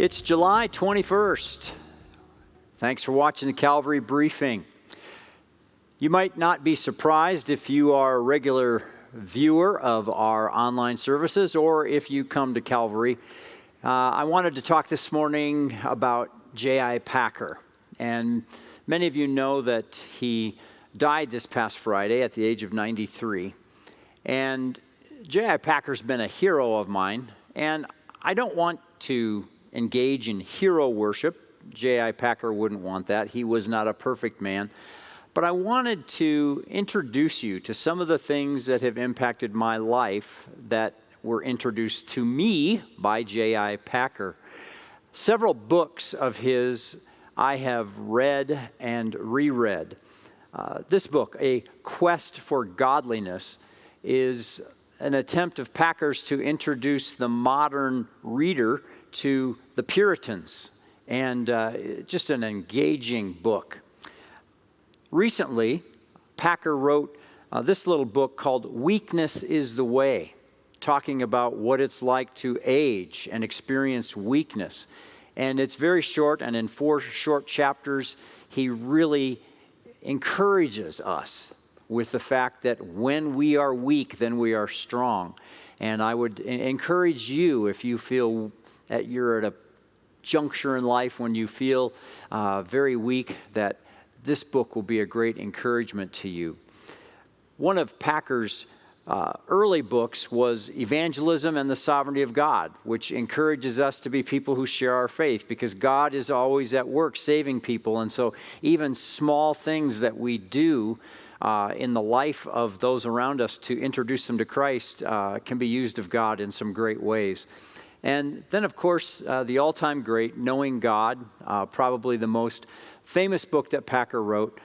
It's July 21st. Thanks for watching the Calvary Briefing. You might not be surprised if you are a regular viewer of our online services or if you come to Calvary. I wanted to talk this morning about J.I. Packer. And many of you know that he died this past Friday at the age of 93. And J.I. Packer's been a hero of mine. And I don't want to engage in hero worship. J.I. Packer wouldn't want that. He was not a perfect man. But I wanted to introduce you to some of the things that have impacted my life that were introduced to me by J.I. Packer. Several books of his I have read and reread. This book, A Quest for Godliness, is an attempt of Packer's to introduce the modern reader to the Puritans, and just an engaging book. Recently, Packer wrote this little book called Weakness is the Way, talking about what it's like to age and experience weakness. And it's very short, and in 4 short chapters, he really encourages us with the fact that when we are weak, then we are strong. And I would encourage you, if you feel that you're at a juncture in life when you feel very weak, that this book will be a great encouragement to you. One of Packer's early books was Evangelism and the Sovereignty of God, which encourages us to be people who share our faith, because God is always at work saving people. And so even small things that we do in the life of those around us to introduce them to Christ can be used of God in some great ways. And then, of course, the all-time great, Knowing God, probably the most famous book that Packer wrote,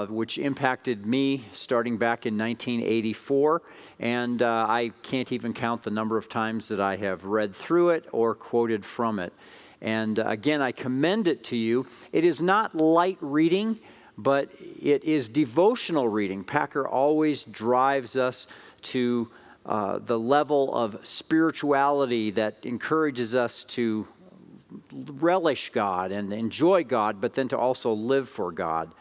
which impacted me starting back in 1984. And I can't even count the number of times that I have read through it or quoted from it. And again, I commend it to you. It is not light reading, but it is devotional reading. Packer always drives us to the level of spirituality that encourages us to relish God and enjoy God, but then to also live for God.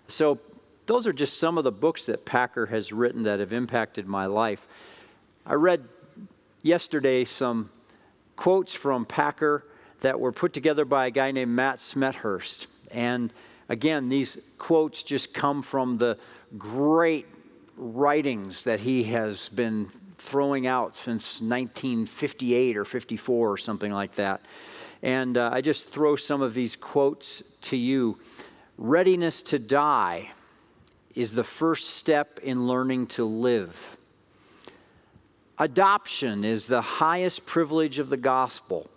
So those are just some of the books that Packer has written that have impacted my life. I read yesterday some quotes from Packer that were put together by a guy named Matt Smethurst. And again, these quotes just come from the great writings that he has been throwing out since 1958 or 54 or something like that. And I just throw some of these quotes to you. Readiness to die is the first step in learning to live. Adoption is the highest privilege of the gospel.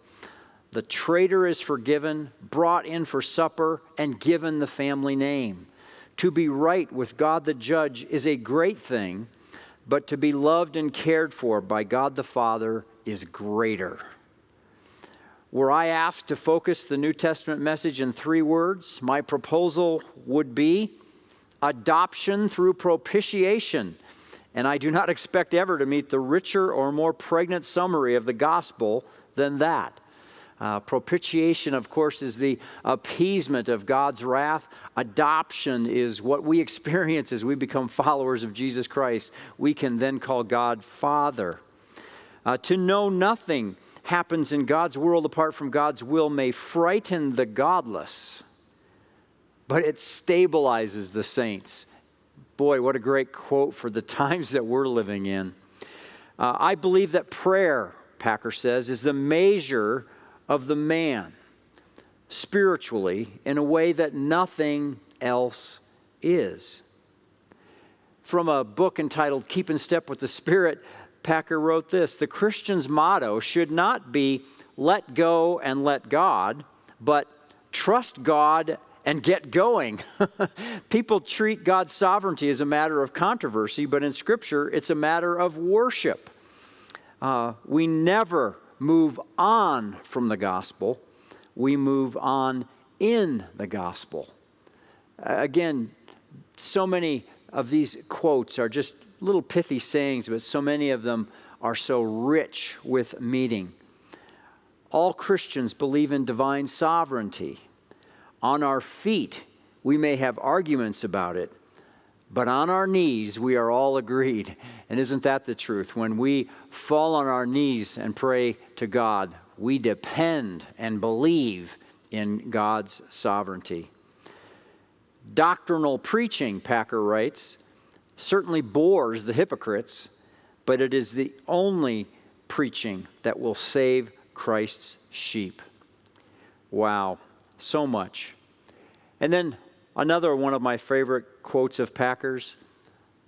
The traitor is forgiven, brought in for supper, and given the family name. To be right with God the judge is a great thing, but to be loved and cared for by God the Father is greater. Were I asked to focus the New Testament message in 3 words, my proposal would be adoption through propitiation. And I do not expect ever to meet the richer or more pregnant summary of the gospel than that. Propitiation, of course, is the appeasement of God's wrath. Adoption is what we experience as we become followers of Jesus Christ. We can then call God Father. To know nothing happens in God's world apart from God's will may frighten the godless, but it stabilizes the saints. Boy, what a great quote for the times that we're living in. I believe that prayer, Packer says, is the measure of the man spiritually in a way that nothing else is. From a book entitled Keep in Step with the Spirit, Packer wrote this: the Christian's motto should not be let go and let God, but trust God and get going. People treat God's sovereignty as a matter of controversy, but in Scripture, it's a matter of worship. We never move on from the gospel. We move on in the gospel. Again, so many of these quotes are just little pithy sayings, but so many of them are so rich with meaning. All Christians believe in divine sovereignty. On our feet, we may have arguments about it, but on our knees, we are all agreed. And isn't that the truth? When we fall on our knees and pray to God, we depend and believe in God's sovereignty. Doctrinal preaching, Packer writes, certainly bores the hypocrites, but it is the only preaching that will save Christ's sheep. Wow, so much. And then another one of my favorite quotes of Packer's,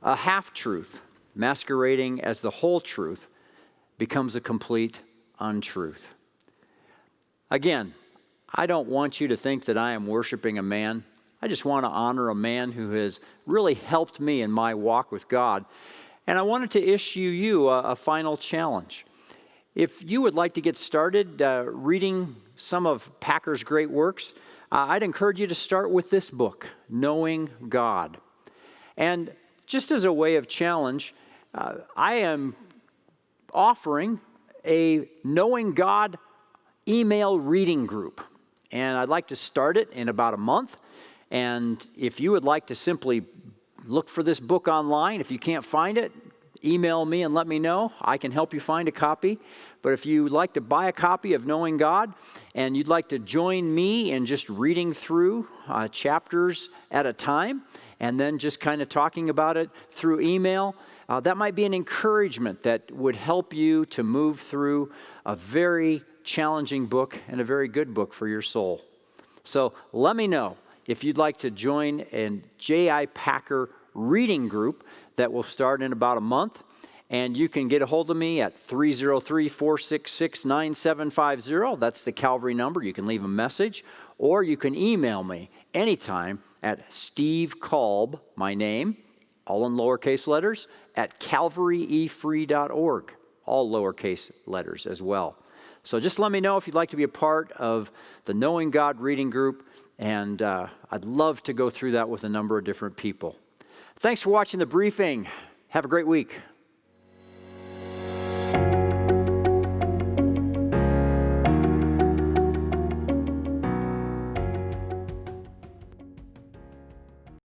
a half-truth masquerading as the whole truth becomes a complete untruth. Again, I don't want you to think that I am worshiping a man. I just want to honor a man who has really helped me in my walk with God. And I wanted to issue you a final challenge. If you would like to get started reading some of Packer's great works, I'd encourage you to start with this book, Knowing God. And just as a way of challenge, I am offering a Knowing God email reading group. And I'd like to start it in about a month. And if you would like to simply look for this book online, if you can't find it, email me and let me know. I can help you find a copy. But if you'd like to buy a copy of Knowing God and you'd like to join me in just reading through chapters at a time and then just kind of talking about it through email, that might be an encouragement that would help you to move through a very challenging book and a very good book for your soul. So let me know if you'd like to join a J.I. Packer reading group that will start in about a month. And you can get a hold of me at 303-466-9750. That's the Calvary number. You can leave a message. Or you can email me anytime at Steve Kolb, my name, all in lowercase letters, at calvaryefree.org. All lowercase letters as well. So just let me know if you'd like to be a part of the Knowing God reading group. And I'd love to go through that with a number of different people. Thanks for watching the briefing. Have a great week.